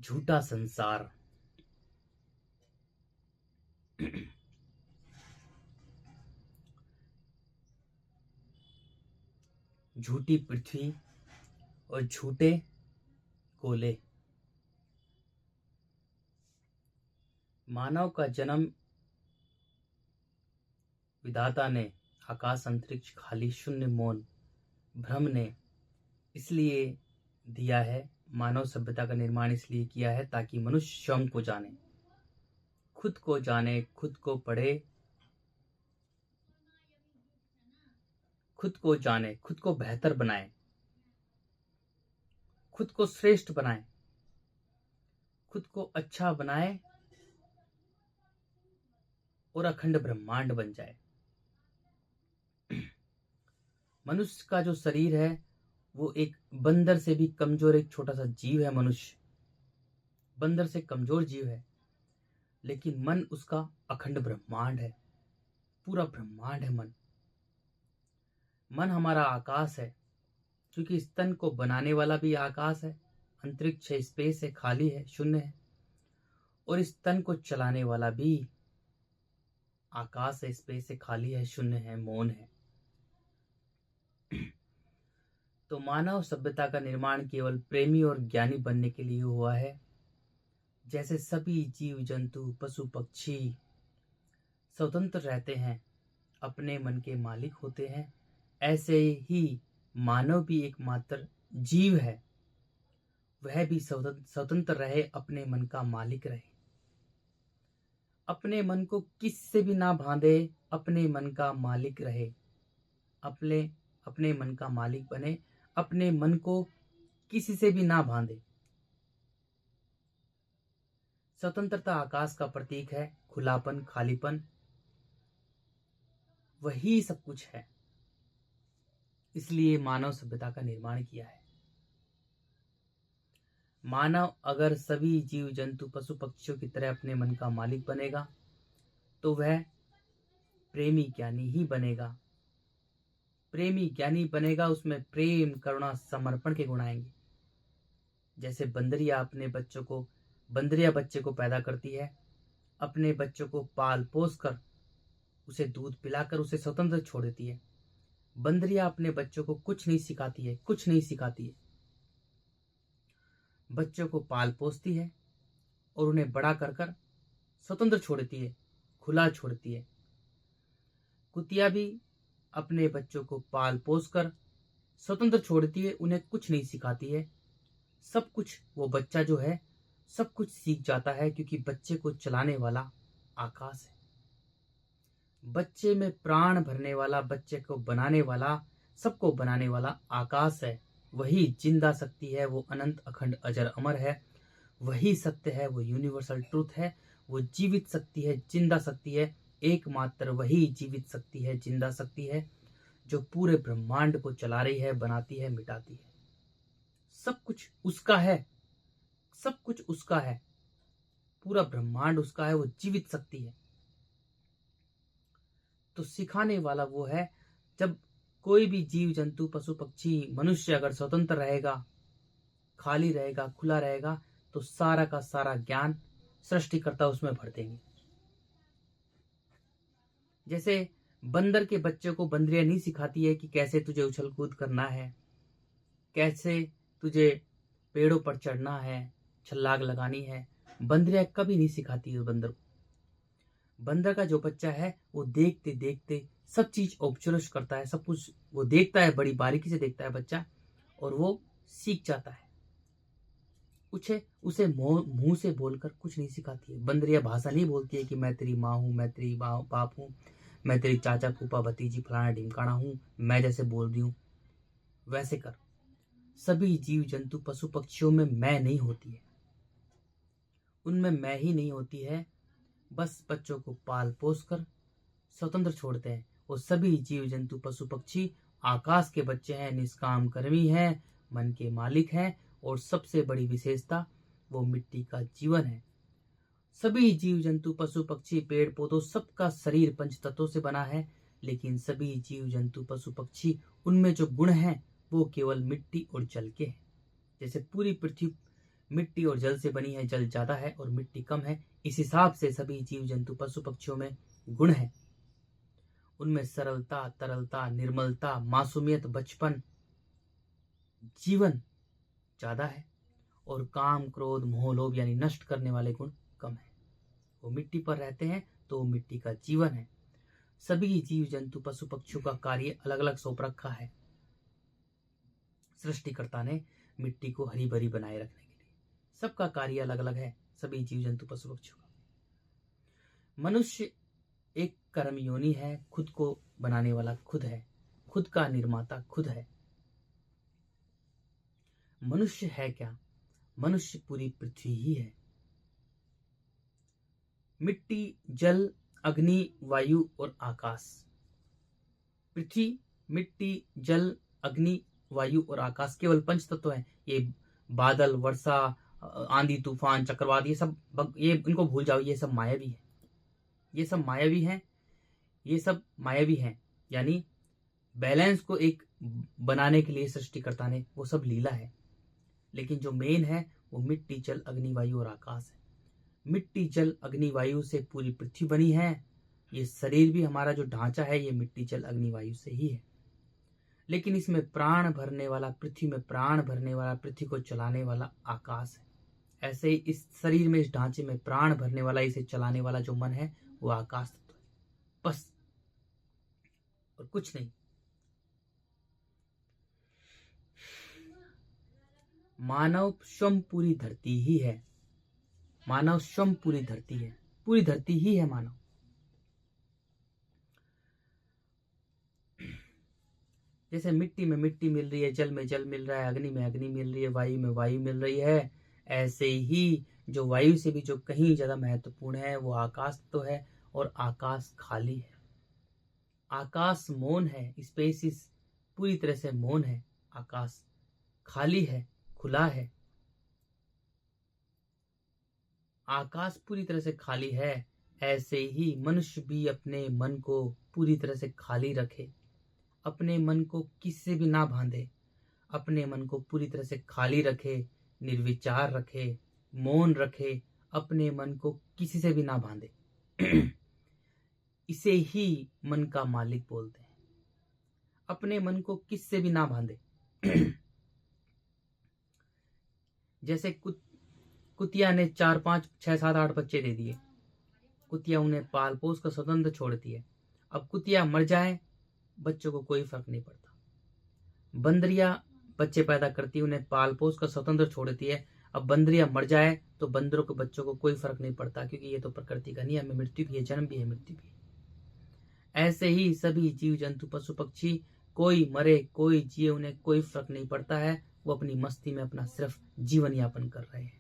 झूठा संसार। झूठी पृथ्वी और झूठे कोले। मानव का जन्म विधाता ने आकाश अंतरिक्ष खाली शून्य मौन भ्रम ने इसलिए दिया है। मानव सभ्यता का निर्माण इसलिए किया है ताकि मनुष्य स्वयं को जाने, खुद को जाने, खुद को पढ़े, खुद को जाने, खुद को बेहतर बनाए, खुद को श्रेष्ठ बनाए, खुद को अच्छा बनाए और अखंड ब्रह्मांड बन जाए। मनुष्य का जो शरीर है वो एक बंदर से भी कमजोर एक छोटा सा जीव है। मनुष्य बंदर से कमजोर जीव है, लेकिन मन उसका अखंड ब्रह्मांड है, पूरा ब्रह्मांड है मन। मन हमारा आकाश है, क्योंकि इस तन को बनाने वाला भी आकाश है, अंतरिक्ष है, स्पेस है, खाली है, शून्य है। और इस तन को चलाने वाला भी आकाश है, स्पेस है, खाली है, शून्य है, मौन है। तो मानव सभ्यता का निर्माण केवल प्रेमी और ज्ञानी बनने के लिए हुआ है। जैसे सभी जीव जंतु पशु पक्षी स्वतंत्र रहते हैं, अपने मन के मालिक होते हैं, ऐसे ही मानव भी एकमात्र जीव है, वह भी स्वतंत्र रहे, अपने मन का मालिक रहे, अपने मन को किस से भी ना बांधे, अपने मन का मालिक रहे, अपने मन का मालिक बने, अपने मन को किसी से भी ना बांधे। स्वतंत्रता आकाश का प्रतीक है, खुलापन, खालीपन, वही सब कुछ है। इसलिए मानव सभ्यता का निर्माण किया है। मानव अगर सभी जीव जंतु पशु पक्षियों की तरह अपने मन का मालिक बनेगा तो वह प्रेमी ज्ञानी ही बनेगा। प्रेमी ज्ञानी बनेगा, उसमें प्रेम, करुणा, समर्पण के गुण आएंगे। जैसे बंदरिया बच्चे को पैदा करती है, अपने बच्चों को पाल पोस कर, उसे दूध पिलाकर उसे स्वतंत्र छोड़ देती है। बंदरिया अपने बच्चों को कुछ नहीं सिखाती है, बच्चों को पाल पोसती है और उन्हें बड़ा कर कर स्वतंत्र छोड़ देती है, खुला छोड़ती है। कुतिया भी अपने बच्चों को पाल पोस कर स्वतंत्र छोड़ती है, उन्हें कुछ नहीं सिखाती है। सब कुछ वो बच्चा जो है सब कुछ सीख जाता है, क्योंकि बच्चे को चलाने वाला आकाश है, बच्चे में प्राण भरने वाला, बच्चे को बनाने वाला, सबको बनाने वाला आकाश है। वही जिंदा शक्ति है, वो अनंत अखंड अजर अमर है, वही सत्य है, वो यूनिवर्सल ट्रूथ है, वो जीवित शक्ति है, जिंदा शक्ति है। एकमात्र वही जीवित शक्ति है, जिंदा शक्ति है, जो पूरे ब्रह्मांड को चला रही है, बनाती है, मिटाती है। सब कुछ उसका है, सब कुछ उसका है, पूरा ब्रह्मांड उसका है, वो जीवित शक्ति है। तो सिखाने वाला वो है। जब कोई भी जीव जंतु पशु पक्षी मनुष्य अगर स्वतंत्र रहेगा, खाली रहेगा, खुला रहेगा, तो सारा का सारा ज्ञान सृष्टिकर्ता उसमें भर देंगे। जैसे बंदर के बच्चे को बंदरिया नहीं सिखाती है कि कैसे तुझे उछल कूद करना है, कैसे तुझे पेड़ों पर चढ़ना है, छलांग लगानी है, बंदरिया कभी नहीं सिखाती है बंदर को। बंदर का जो बच्चा है वो देखते देखते सब चीज ऑब्जर्व करता है, सब कुछ वो देखता है, बड़ी बारीकी से देखता है बच्चा, और वो सीख जाता है। उसे मुंह से बोलकर कुछ नहीं सिखाती है। बंदरिया भाषा नहीं बोलती है कि मैं तेरी माँ हूँ, मैं तेरी बाप हूँ, मैं तेरी चाचा फूफा भतीजी फलाना ढिमकाना हूँ, मैं जैसे बोल रही हूँ वैसे कर। सभी जीव जंतु पशु पक्षियों में मैं नहीं होती है, उनमें मैं ही नहीं होती है। बस बच्चों को पाल पोस कर स्वतंत्र छोड़ते हैं। और सभी जीव जंतु पशु पक्षी आकाश के बच्चे हैं, निष्काम कर्मी हैं, मन के मालिक हैं, और सबसे बड़ी विशेषता वो मिट्टी का जीवन है। सभी जीव जंतु पशु पक्षी पेड़ पौधों सबका शरीर पंच तत्वों से बना है, लेकिन सभी जीव जंतु पशु पक्षी उनमें जो गुण हैं वो केवल मिट्टी और जल के हैं। जैसे पूरी पृथ्वी मिट्टी और जल से बनी है, जल ज्यादा है और मिट्टी कम है। इस हिसाब से सभी जीव जंतु पशु पक्षियों में गुण है। उनमें सरलता, तरलता, निर्मलता, मासूमियत, बचपन, जीवन ज्यादा है और काम, क्रोध, मोह, लोभ यानी नष्ट करने वाले गुण कम है। वो मिट्टी पर रहते हैं तो वो मिट्टी का जीवन है। सभी जीव जंतु पशु पक्षियों का कार्य अलग अलग सौंप रखा है सृष्टिकर्ता ने मिट्टी को हरी भरी बनाए रखने के लिए। सबका कार्य अलग अलग है, सभी जीव जंतु पशु पक्षियों का। मनुष्य एक कर्मयोनि है, खुद को बनाने वाला खुद है, खुद का निर्माता खुद है। मनुष्य है क्या? मनुष्य पूरी पृथ्वी ही है। मिट्टी, जल, अग्नि, वायु और आकाश। पृथ्वी, मिट्टी, जल, अग्नि, वायु और आकाश केवल पंच तत्व हैं। ये बादल, वर्षा, आंधी, तूफान, चक्रवात, ये इनको भूल जाओ, ये सब मायावी है। ये सब मायावी हैं, ये सब मायावी हैं। यानी बैलेंस को एक बनाने के लिए सृष्टिकर्ता ने वो सब लीला है। लेकिन जो मेन है वो मिट्टी, जल, अग्नि, वायु और आकाश है। मिट्टी, जल, अग्नि, वायु से पूरी पृथ्वी बनी है। ये शरीर भी, हमारा जो ढांचा है, ये मिट्टी, जल, अग्नि, वायु से ही है। लेकिन इसमें प्राण भरने वाला, पृथ्वी में प्राण भरने वाला, पृथ्वी को चलाने वाला आकाश है। ऐसे ही इस शरीर में, इस ढांचे में प्राण भरने वाला, इसे चलाने वाला जो मन है वो आकाश तत्व है, बस, और कुछ नहीं। मानव स्वयं पूरी धरती ही है। मानव स्वयं पूरी धरती है, पूरी धरती ही है मानव। जैसे मिट्टी में मिट्टी मिल रही है, जल में जल मिल रहा है, अग्नि में अग्नि मिल रही है, वायु में वायु मिल रही है, ऐसे ही जो वायु से भी जो कहीं ज्यादा महत्वपूर्ण है वो आकाश तो है। और आकाश खाली है, आकाश मौन है, स्पेसिस पूरी तरह से मौन है, आकाश खाली है, खुला है। आकाश पूरी तरह से खाली है। ऐसे ही मनुष्य भी अपने मन को पूरी तरह से खाली रखे, अपने मन को किससे भी ना बांधे, अपने मन को पूरी तरह से खाली रखे, निर्विचार रखे, मौन रखे, अपने मन को किसी से भी ना बांधे। इसे ही मन का मालिक बोलते हैं। अपने मन को किससे भी ना बांधे। जैसे कुतिया ने 4, 5, 6, 7, 8 बच्चे दे दिए। कुतिया उन्हें पाल पोस कर स्वतंत्र छोड़ती है। अब कुतिया मर जाए, बच्चों को कोई फर्क नहीं पड़ता। बंदरिया बच्चे पैदा करती है, उन्हें पाल पोस कर स्वतंत्र छोड़ती है। अब बंदरिया मर जाए तो बंदरों के बच्चों को कोई फर्क नहीं पड़ता, क्योंकि ये तो प्रकृति का नियम है, मृत्यु भी है, जन्म भी है, मृत्यु भी है। ऐसे ही सभी जीव जंतु पशु पक्षी, कोई मरे कोई जिए, उन्हें कोई फर्क नहीं पड़ता है। वो अपनी मस्ती में अपना सिर्फ जीवन यापन कर रहे हैं।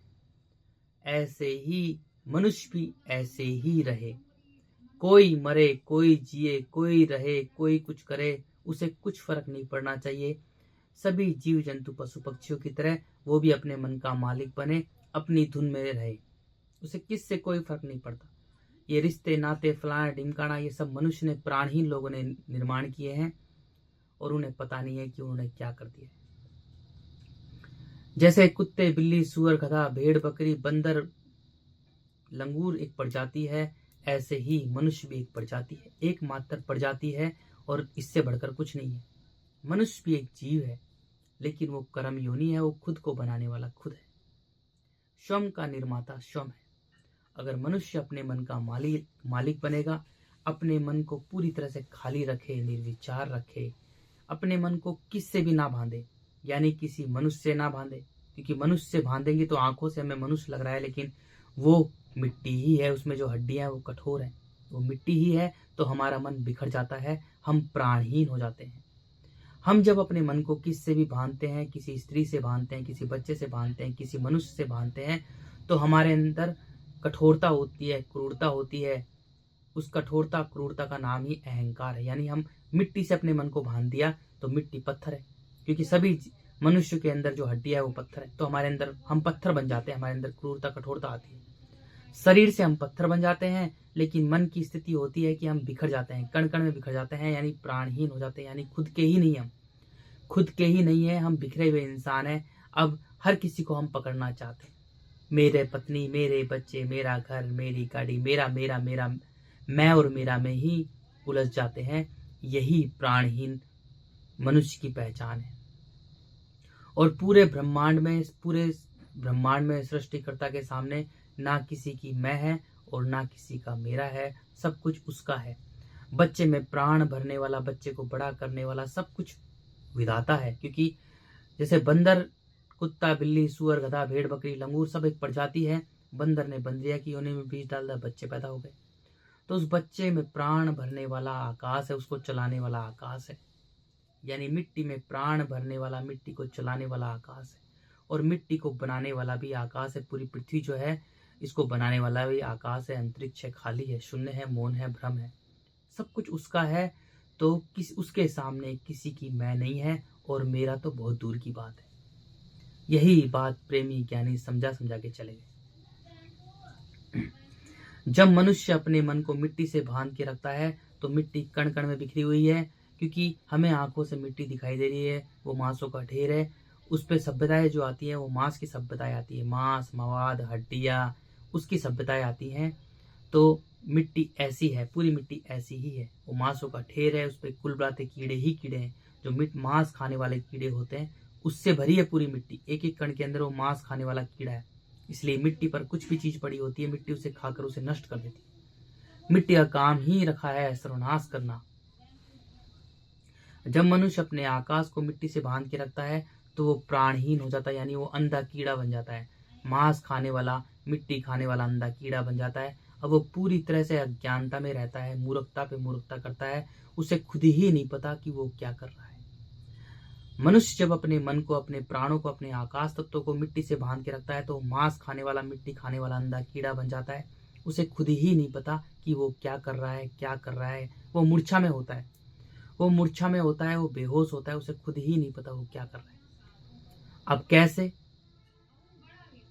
ऐसे ही मनुष्य भी ऐसे ही रहे। कोई मरे कोई जिए, कोई रहे कोई कुछ करे, उसे कुछ फर्क नहीं पड़ना चाहिए। सभी जीव जंतु पशु पक्षियों की तरह वो भी अपने मन का मालिक बने, अपनी धुन में रहे, उसे किससे कोई फर्क नहीं पड़ता। ये रिश्ते नाते फलाना ढिमकाना, ये सब मनुष्य ने, प्राणहीन लोगों ने निर्माण किए हैं और उन्हें पता नहीं है कि उन्होंने क्या कर दिया। जैसे कुत्ते, बिल्ली, सुअर, गधा, भेड़, बकरी, बंदर, लंगूर एक प्रजाति है, ऐसे ही मनुष्य भी एक प्रजाति है, एकमात्र प्रजाति है और इससे बढ़कर कुछ नहीं है। मनुष्य भी एक जीव है, लेकिन वो कर्म योनि है, वो खुद को बनाने वाला खुद है, स्वयं का निर्माता स्वयं है। अगर मनुष्य अपने मन का मालिक बनेगा, अपने मन को पूरी तरह से खाली रखे, निर्विचार रखे, अपने मन को किससे भी ना बांधे, यानी किसी मनुष्य से ना बांधे, क्योंकि मनुष्य से बांधेंगे तो आंखों से हमें मनुष्य लग रहा है, लेकिन वो मिट्टी ही है, उसमें जो हड्डियां हैं वो कठोर है, वो मिट्टी ही है। तो हमारा मन बिखर जाता है, हम प्राणहीन हो जाते हैं। हम जब अपने मन को किससे भी बांधते हैं, किसी स्त्री से बांधते हैं, किसी बच्चे से बांधते हैं, किसी मनुष्य से बांधते हैं, तो हमारे अंदर कठोरता होती है, क्रूरता होती है। उस कठोरता क्रूरता का नाम ही अहंकार है। यानी हम मिट्टी से अपने मन को बांध दिया तो मिट्टी पत्थर है, क्योंकि सभी मनुष्य के अंदर जो हड्डियां है वो पत्थर है, तो हमारे अंदर हम पत्थर बन जाते हैं, हमारे अंदर क्रूरता कठोरता आती है। शरीर से हम पत्थर बन जाते हैं, लेकिन मन की स्थिति होती है कि हम बिखर जाते हैं, कण कण में बिखर जाते हैं, यानी प्राणहीन हो जाते हैं, यानी खुद के ही नहीं, हम खुद के ही नहीं है, हम बिखरे हुए इंसान हैं। अब हर किसी को हम पकड़ना चाहते हैं, मेरे पत्नी, मेरे बच्चे, मेरा घर, मेरी गाड़ी, मेरा मेरा मेरा मैं और मेरा में ही उलझ जाते हैं। यही प्राणहीन मनुष्य की पहचान है। और पूरे ब्रह्मांड में सृष्टिकर्ता के सामने ना किसी की मैं है और ना किसी का मेरा है, सब कुछ उसका है। बच्चे में प्राण भरने वाला, बच्चे को बड़ा करने वाला, सब कुछ विधाता है। क्योंकि जैसे बंदर, कुत्ता, बिल्ली, सुअर, गधा, भेड़, बकरी, लंगूर सब एक प्रजाति है। बंदर ने बंदरिया की योनि में बीज डाल दिया, बच्चे पैदा हो गए। तो उस बच्चे में प्राण भरने वाला आकाश है, उसको चलाने वाला आकाश है। यानी मिट्टी में प्राण भरने वाला, मिट्टी को चलाने वाला आकाश है। और मिट्टी को बनाने वाला भी आकाश है। पूरी पृथ्वी जो है, इसको बनाने वाला भी आकाश है। अंतरिक्ष है, खाली है, शून्य है, मौन है, भ्रम है, सब कुछ उसका है। तो उसके सामने किसी की मैं नहीं है और मेरा तो बहुत दूर की बात है। यही बात प्रेमी ज्ञानी समझा के चले गए। जब मनुष्य अपने मन को मिट्टी से बांध के रखता है तो मिट्टी कण कण में बिखरी हुई है। क्योंकि हमें आंखों से मिट्टी दिखाई दे रही है, वो मांसों का ढेर है। उस पर सभ्यताएं जो आती हैं वो मांस की सभ्यताएं आती है, मांस, मवाद, हड्डियां, उसकी सभ्यताएं आती हैं। तो मिट्टी ऐसी है, पूरी मिट्टी ऐसी ही है। वो मांसों का ढेर है, उस पर कुलबुलाते कीड़े ही कीड़े हैं, जो मांस खाने वाले कीड़े होते हैं, उससे भरी है पूरी मिट्टी। एक एक कण के अंदर वो मांस खाने वाला कीड़ा है। इसलिए मिट्टी पर कुछ भी चीज पड़ी होती है, मिट्टी उसे खाकर उसे नष्ट कर देती है। मिट्टी का काम ही रखा है सर्वनाश करना। जब मनुष्य अपने आकाश को मिट्टी से बांध के रखता है तो वो प्राणहीन हो जाता है, यानी वो अंधा कीड़ा बन जाता है। मांस खाने वाला, मिट्टी खाने वाला अंधा कीड़ा बन जाता है। अब वो पूरी तरह से अज्ञानता में रहता है, मूर्खता पे मूर्खता करता है। उसे खुद ही नहीं पता कि वो क्या कर रहा है। मनुष्य जब अपने मन को, अपने प्राणों को, अपने आकाश तत्व को मिट्टी से बांध के रखता है तो मांस खाने वाला, मिट्टी खाने वाला अंधा कीड़ा बन जाता है। उसे खुद ही नहीं पता कि वो क्या कर रहा है, क्या कर रहा है। वो मूर्छा में होता है, वो मूर्छा में होता है, वो बेहोश होता है, उसे खुद ही नहीं पता वो क्या कर रहा है। अब कैसे?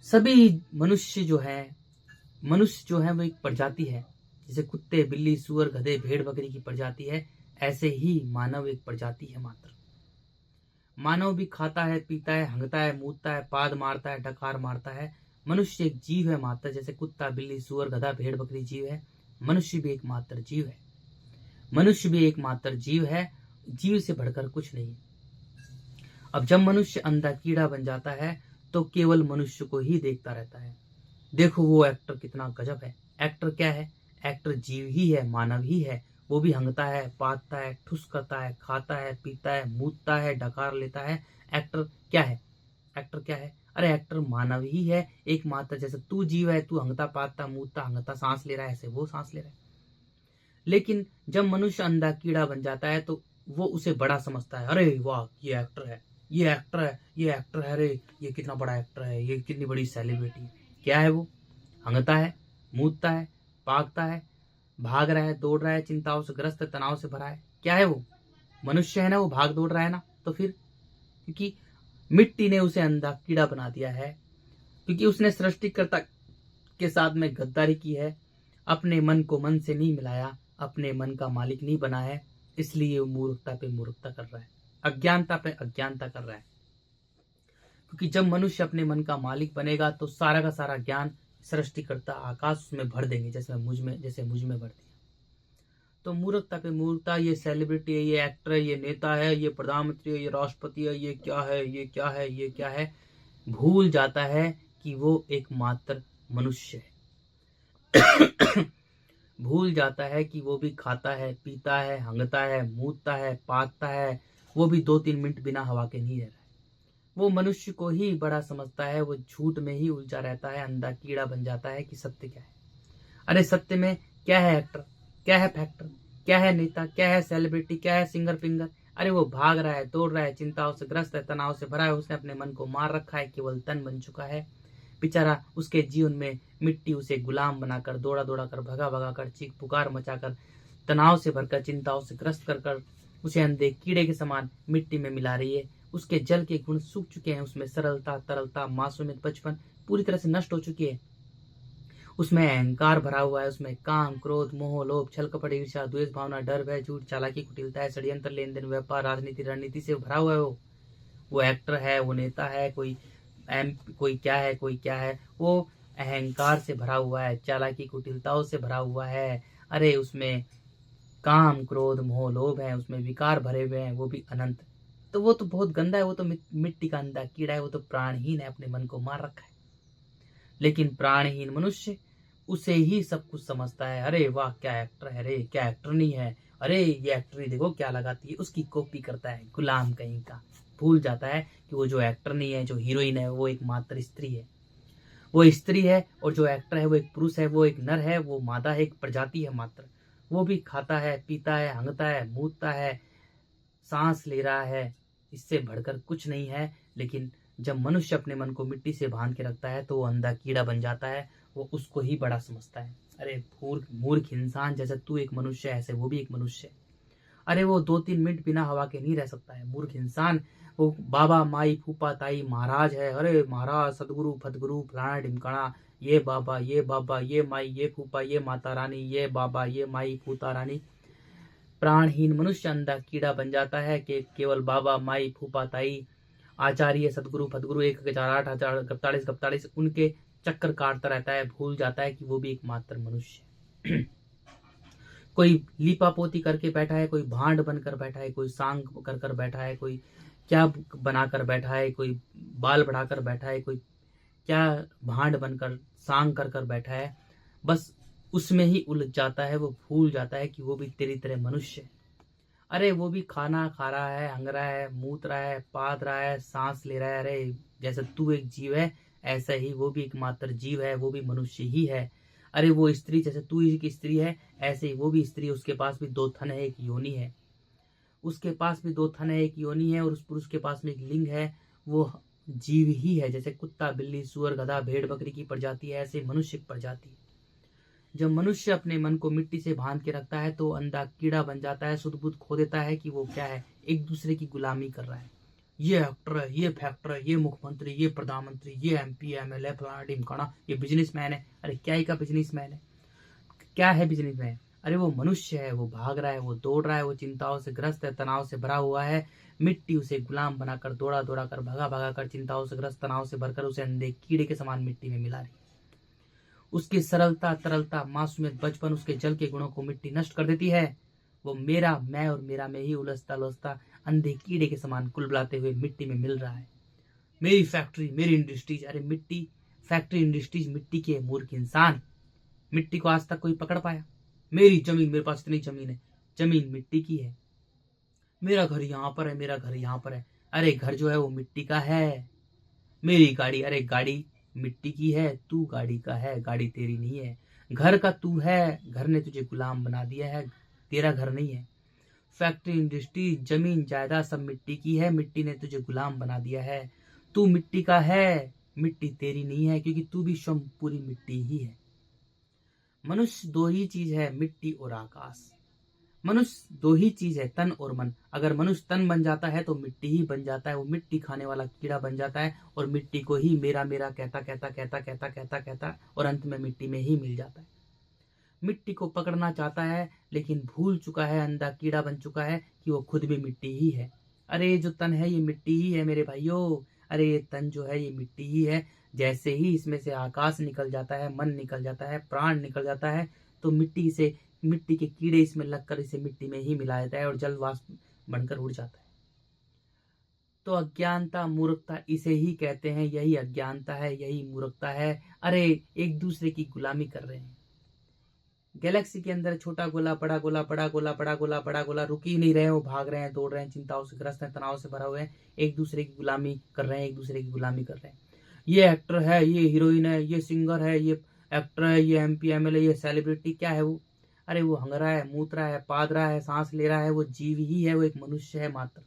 सभी मनुष्य जो है वो एक प्रजाति है। जैसे कुत्ते, बिल्ली, सुअर, गधे, भेड़, बकरी की प्रजाति है, ऐसे ही मानव एक प्रजाति है मात्र। मानव भी खाता है, पीता है, हंगता है, मूतता है, पाद मारता है, डकार मारता है। मनुष्य एक जीव है मात्र। जैसे कुत्ता, बिल्ली, सुअर, गधा, भेड़, बकरी जीव है, मनुष्य भी एक मात्र जीव है। मनुष्य भी एक मात्र जीव है, जीव से बढ़कर कुछ नहीं। अब जब मनुष्य अंधा कीड़ा बन जाता है तो केवल मनुष्य को ही देखता रहता है। देखो वो एक्टर कितना गजब है। एक्टर क्या है? एक्टर जीव ही है, मानव ही है। वो भी हंगता है, पादता है, ठुस करता है, खाता है, पीता है, मूतता है, डकार लेता है। एक्टर क्या है? एक्टर क्या है? अरे एक्टर मानव ही है एकमात्र। जैसे तू जीव है, तू हंगता, पादता, मूतता, हंगता, सांस ले रहा है, ऐसे वो सांस ले रहा है। लेकिन जब मनुष्य अंधा कीड़ा बन जाता है तो वो उसे बड़ा समझता है। अरे वाह, ये एक्टर है, ये एक्टर है, ये एक्टर है, अरे ये कितना बड़ा एक्टर है, ये कितनी बड़ी सेलिब्रिटी है। क्या है वो? हंगता है, मूतता है, पागता है, भाग रहा है, दौड़ रहा है, चिंताओं से ग्रस्त है, तनाव से भरा है। क्या है वो? मनुष्य है ना, वो भाग दौड़ रहा है ना। तो फिर क्योंकि मिट्टी ने उसे अंधा कीड़ा बना दिया है, क्योंकि उसने सृष्टिकर्ता के साथ में गद्दारी की है, अपने मन को मन से नहीं मिलाया, अपने मन का मालिक नहीं बना है। इसलिए वो मूर्खता पे मूर्खता कर रहा है, अज्ञानता पे अज्ञानता कर रहा है। क्योंकि जब मनुष्य अपने मन का मालिक बनेगा तो सारा का सारा ज्ञान सृष्टिकर्ता आकाश उसमें भर देंगे, जैसे मुझ में भर दिया। तो मूर्खता पे मूर्खता, ये सेलिब्रिटी है, ये एक्टर है, ये नेता है, ये प्रधानमंत्री है, ये राष्ट्रपति है, ये क्या है, ये क्या है, ये क्या है, भूल जाता है कि वो एकमात्र मनुष्य है। भूल जाता है कि वो भी खाता है, पीता है, हंगता है, मूतता है, पागता है। वो भी 2-3 मिनट बिना हवा के नहीं रह रहा है। वो मनुष्य को ही बड़ा समझता है, वो झूठ में ही उलझा रहता है, अंधा कीड़ा बन जाता है कि सत्य क्या है। अरे सत्य में क्या है? एक्टर, क्या है फैक्टर, क्या है नेता, क्या है सेलिब्रिटी, क्या है सिंगर फिंगर? अरे वो भाग रहा है, दौड़ रहा है, चिंताओं से ग्रस्त है, तनाव से भरा है, उसने अपने मन को मार रखा है, केवल तन बन चुका है बेचारा। उसके जीवन में मिट्टी उसे गुलाम बनाकर, दौड़ा दौड़ा कर, भगा भगा कर, चीख पुकार मचाकर, तनाव से भरकर, चिंताओं से ग्रस्त कर कर उसे अंधे कीड़े के समान मिट्टी में मिला रही है। उसके जल के गुण सूख चुके हैं, उसमें सरलता, तरलता, मासूमियत, बचपन पूरी तरह से नष्ट हो चुकी है। उसमें अहंकार भरा हुआ है, उसमें काम, क्रोध, मोह, लोभ, छल, कपट, ईर्ष्या, द्वेष भावना, डर, भय, झूठ, चालाकी, कुटिलता है, षड्यंत्र, लेन देन, व्यापार, राजनीति, रणनीति से भरा हुआ है। वो एक्टर है, वो नेता है, कोई कोई क्या है, कोई क्या है, वो अहंकार से भरा हुआ है, चालाकी कुटिलताओं से भरा हुआ है। अरे उसमें काम क्रोध मोह लोभ है, उसमें विकार भरे हुए हैं, वो भी अनंत। तो वो तो बहुत गंदा है, वो तो मिट्टी का अंधा कीड़ा है, वो तो प्राणहीन है, अपने मन को मार रखा है। लेकिन प्राणहीन मनुष्य उसे ही सब कुछ समझता है। अरे वाह क्या एक्टर है, अरे क्या एक्टर नहीं है, अरे ये एक्टर नहीं देखो क्या लगाती है, उसकी कॉपी करता है, गुलाम कहीं का। भूल जाता है कि वो जो एक्टर नहीं है, जो हीरोइन है, वो एक मात्र स्त्री है, वो स्त्री है। और जो एक्टर है वो एक पुरुष है, वो एक नर है, वो मादा है, एक प्रजाति है मात्र। वो भी खाता है, पीता है, हंगता है, मूतता है, सांस ले रहा है, इससे बढ़कर कुछ नहीं है। लेकिन जब मनुष्य अपने मन को मिट्टी से बांध के रखता है तो वो अंधा कीड़ा बन जाता है, वो उसको ही बड़ा समझता है। अरे मूर्ख मूर्ख इंसान, जैसे तू एक मनुष्य है ऐसे वो भी एक मनुष्य है। अरे वो 2-3 मिनट बिना हवा के नहीं रह सकता है, मूर्ख इंसान। वो बाबा माई फूफा ताई महाराज है, अरे महाराज सदगुरु फतगुरु फलाना ढिमकाना, ये बाबा ये बाबा ये माई ये फूफा ये माता रानी, ये बाबा ये माई फूता रानी। प्राणहीन मनुष्य अंधा कीड़ा बन जाता है कि केवल बाबा माई फूफा ताई आचार्य सदगुरु फतगुरु 1008 गप्ताड़ीस गप्ताड़ीस उनके चक्कर काटता रहता है, भूल जाता है कि वो भी एक मात्र मनुष्य है। कोई लीपापोती करके बैठा है, कोई भांड बनकर बैठा है, कोई सांग कर बैठा है, कोई क्या बनाकर बैठा है, कोई बाल बढ़ाकर बैठा है, कोई क्या भांड बनकर सांग कर बैठा है। बस उसमें ही उलझ जाता है, वो भूल जाता है कि वो भी तेरी तरह मनुष्य है। अरे वो भी खाना खा रहा है, हंग रहा है, मूत रहा है, पाद रहा है, सांस ले रहा है। अरे जैसे तू एक जीव है ऐसा ही वो भी एक मात्र जीव है, वो भी मनुष्य ही है। अरे वो स्त्री जैसे तू एक स्त्री है ऐसे ही वो भी स्त्री, उसके पास भी 2 थन है, एक योनि है, उसके पास भी 2 थन है, एक योनि है, और उस पुरुष के पास में एक लिंग है। वो जीव ही है, जैसे कुत्ता बिल्ली सुअर गधा भेड़ बकरी की प्रजाति है, ऐसे मनुष्य की प्रजाति है। जब मनुष्य अपने मन को मिट्टी से बांध के रखता है तो अंधा कीड़ा बन जाता है, सुध बुध खो देता है कि वो क्या है, एक दूसरे की गुलामी कर रहा है। ये एक्टर है, ये फैक्टर है, ये मुख्यमंत्री, ये प्रधानमंत्री, ये MP MLA फलाना ढिमकाना, ये बिजनेसमैन है। अरे क्या ही का बिजनेसमैन है, क्या है बिजनेसमैन? अरे वो मनुष्य है, वो भाग रहा है, वो दौड़ रहा है, वो चिंताओं से ग्रस्त है, तनाव से भरा हुआ है। मिट्टी उसे गुलाम बनाकर दौड़ा दौड़ा कर भगा भगा कर चिंताओं से ग्रस्त तनाव से भरकर उसे अंधे कीड़े के समान मिट्टी में मिला रही है। उसकी सरलता तरलता मासूमियत बचपन उसके जल के गुणों को मिट्टी नष्ट कर देती है। वो मेरा मैं और मेरा में ही उलझता उलझता अंधे कीड़े के समान कुलबुलाते हुए मिट्टी में मिल रहा है। मेरी फैक्ट्री मेरी इंडस्ट्रीज, अरे मिट्टी फैक्ट्री इंडस्ट्रीज मिट्टी की है मूर्ख इंसान। मिट्टी को आज तक कोई पकड़ पाया? मेरी जमीन, मेरे पास इतनी जमीन है, जमीन मिट्टी की है। मेरा घर यहाँ पर है, मेरा घर यहाँ पर है, अरे घर जो है वो मिट्टी का है। मेरी गाड़ी, अरे गाड़ी मिट्टी की है, तू गाड़ी का है, गाड़ी तेरी नहीं है। घर का तू है, घर ने तुझे गुलाम बना दिया है, तेरा घर नहीं है। फैक्ट्री इंडस्ट्री जमीन जायदाद सब मिट्टी की है, मिट्टी ने तुझे गुलाम बना दिया है। तू मिट्टी का है, मिट्टी तेरी नहीं है, क्योंकि तू भी स्वयं पूरी मिट्टी ही है। मनुष्य 2 ही चीज है, मिट्टी और आकाश। मनुष्य 2 ही चीज है, तन और मन। अगर मनुष्य तन बन जाता है तो मिट्टी ही बन जाता है, वो मिट्टी खाने वाला कीड़ा बन जाता है और मिट्टी को ही मेरा मेरा कहता कहता कहता कहता कहता कहता और अंत में मिट्टी में ही मिल जाता है। मिट्टी को पकड़ना चाहता है लेकिन भूल चुका है, अंधा कीड़ा बन चुका है कि वो खुद भी मिट्टी ही है। अरे ये जो तन है ये मिट्टी ही है मेरे भाइयों, अरे ये तन जो है ये मिट्टी ही है। जैसे ही इसमें से आकाश निकल जाता है, मन निकल जाता है, प्राण निकल जाता है, तो मिट्टी के कीड़े इसमें लगकर इसे मिट्टी में ही मिला देता है और जल वाष्प बनकर उड़ जाता है। तो अज्ञानता मूर्खता इसे ही कहते हैं, यही अज्ञानता है, यही मूर्खता है। अरे एक दूसरे की गुलामी कर रहे हैं। गैलेक्सी के अंदर छोटा गोला बड़ा गोला बड़ा गोला बड़ा गोला बड़ा गोला रुक ही नहीं रहे, वो भाग रहे हैं, दौड़ रहे हैं, चिंताओं से ग्रस्त हैं, तनाव से भरा हुए हैं, एक दूसरे की गुलामी कर रहे हैं, एक दूसरे की गुलामी कर रहे हैं। ये एक्टर है, ये हीरोइन है, ये सिंगर है, ये एक्टर है, ये MP MLA, ये सेलिब्रिटी, क्या है वो? अरे वो हंग रहा है, मूत रहा है, पाद रहा है, सांस ले रहा है, वो जीव ही है, वो एक मनुष्य है मात्र,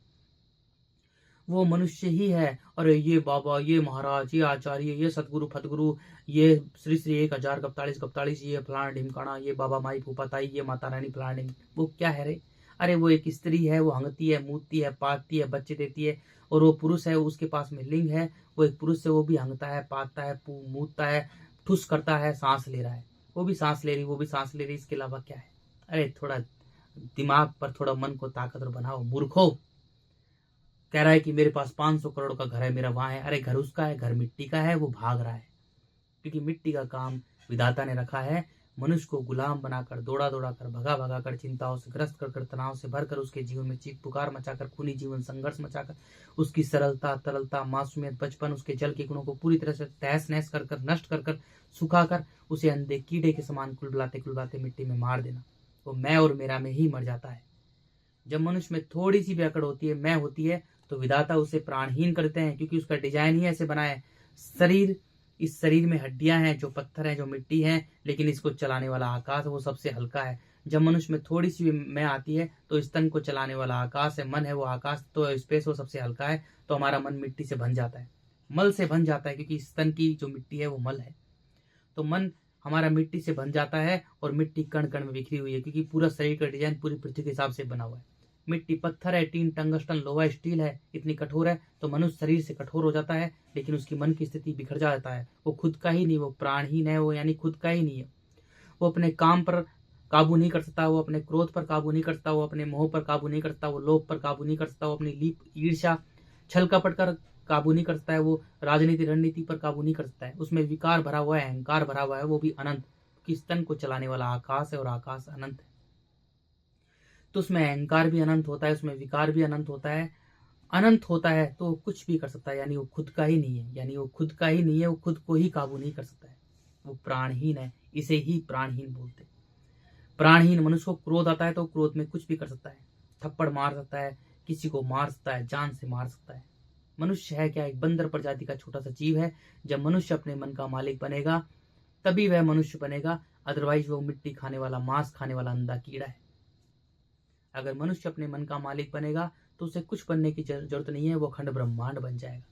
वो मनुष्य ही है। अरे ये बाबा ये महाराज ये आचार्य ये सतगुरु फतगुरु, ये श्री श्री 1000 गप्ताड़ीस ये फलाना ढिमकाना, ये बाबा माई फूफा ताई ये माता रानी फलाना वो क्या है रे? अरे वो एक स्त्री है, वो हंगती है, मूतती है, पादती है, बच्चे देती है। और वो पुरुष है, उसके पास में लिंग है, वो एक पुरुष है, वो भी हंगता है, पादता है, मूतता है, ठुस करता है, सांस ले रहा है, वो भी सांस ले रही, वो भी सांस ले रही, इसके अलावा क्या है? अरे थोड़ा दिमाग पर, थोड़ा मन को ताकतवर बनाओ मूर्खो। कह रहा है कि मेरे पास 500 करोड़ का घर है, मेरा वहां है। अरे घर उसका है, घर मिट्टी का है, वो भाग रहा है क्योंकि मिट्टी का काम विधाता ने रखा है मनुष्य को गुलाम बनाकर, दौड़ा दौड़ा कर, भगा भगा कर, चिंताओं से ग्रस्त कर, तनाव से भरकर, उसके जीवन में चीख पुकार मचाकर, खूनी जीवन संघर्ष मचाकर, उसकी सरलता, तरलता, मासूमियत, बचपन, उसके जल के गुणों को पूरी तरह से तहस नहस कर नष्ट कर सुखाकर उसे अंधे कीड़े के समान कुलबुलाते मिट्टी में मार देना। वो मैं और मेरा में ही मर जाता है। जब मनुष्य में थोड़ी सी भी अकड़ होती है, मैं होती है, तो विधाता उसे प्राणहीन करते हैं क्योंकि उसका डिजाइन ही ऐसे बना है। इस शरीर में हड्डियां हैं जो पत्थर हैं, जो मिट्टी हैं, लेकिन इसको चलाने वाला आकाश वो सबसे हल्का है। जब मनुष्य में थोड़ी सी भी मैं आती है तो स्तन को चलाने वाला आकाश है, मन है वो आकाश, तो स्पेस वो सबसे हल्का है। तो हमारा मन मिट्टी से बन जाता है, मल से बन जाता है, क्योंकि स्तन की जो मिट्टी है वो मल है। तो मन हमारा मिट्टी से बन जाता है और मिट्टी कण कण में बिखरी हुई है, क्योंकि पूरा शरीर का डिजाइन पूरी पृथ्वी के हिसाब से बना हुआ है। मिट्टी पत्थर है, टीन टंगस्टन लोहा स्टील है, इतनी कठोर है, तो मनुष्य शरीर से कठोर हो जाता है, लेकिन उसकी मन की स्थिति बिखर जाता है। वो खुद का ही नहीं, वो प्राणहीन है, वो यानी खुद का ही नहीं है। वो अपने काम पर काबू नहीं कर सकता, वो अपने क्रोध पर काबू नहीं कर सकता, वो अपने मोह पर काबू नहीं कर सकता, वो लोभ पर काबू नहीं कर सकता, वो अपनी लीप ईर्ष्या छल कपट कर काबू नहीं कर सकता है, वो राजनीति रणनीति पर काबू नहीं कर सकता है। उसमें विकार भरा हुआ है, अहंकार भरा हुआ है, वो भी अनंत, कि स्तन को चलाने वाला आकाश है और आकाश अनंत है। तो उसमें अहंकार भी अनंत होता है, उसमें विकार भी अनंत होता है। अनंत होता है तो वो कुछ भी कर सकता है, यानी वो खुद का ही नहीं है, यानी वो खुद का ही नहीं है, वो खुद को ही काबू नहीं कर सकता है, वो प्राणहीन है। इसे ही प्राणहीन बोलते हैं। प्राणहीन मनुष्य को क्रोध आता है तो क्रोध में कुछ भी कर सकता है, थप्पड़ मार सकता है, किसी को मार सकता है, जान से मार सकता है। मनुष्य है क्या? एक बंदर प्रजाति का छोटा सा जीव है। जब मनुष्य अपने मन का मालिक बनेगा तभी वह मनुष्य बनेगा, अदरवाइज वो मिट्टी खाने वाला, मांस खाने वाला अंधा कीड़ा है। अगर मनुष्य अपने मन का मालिक बनेगा तो उसे कुछ बनने की जरूरत नहीं है, वो अखंड ब्रह्मांड बन जाएगा।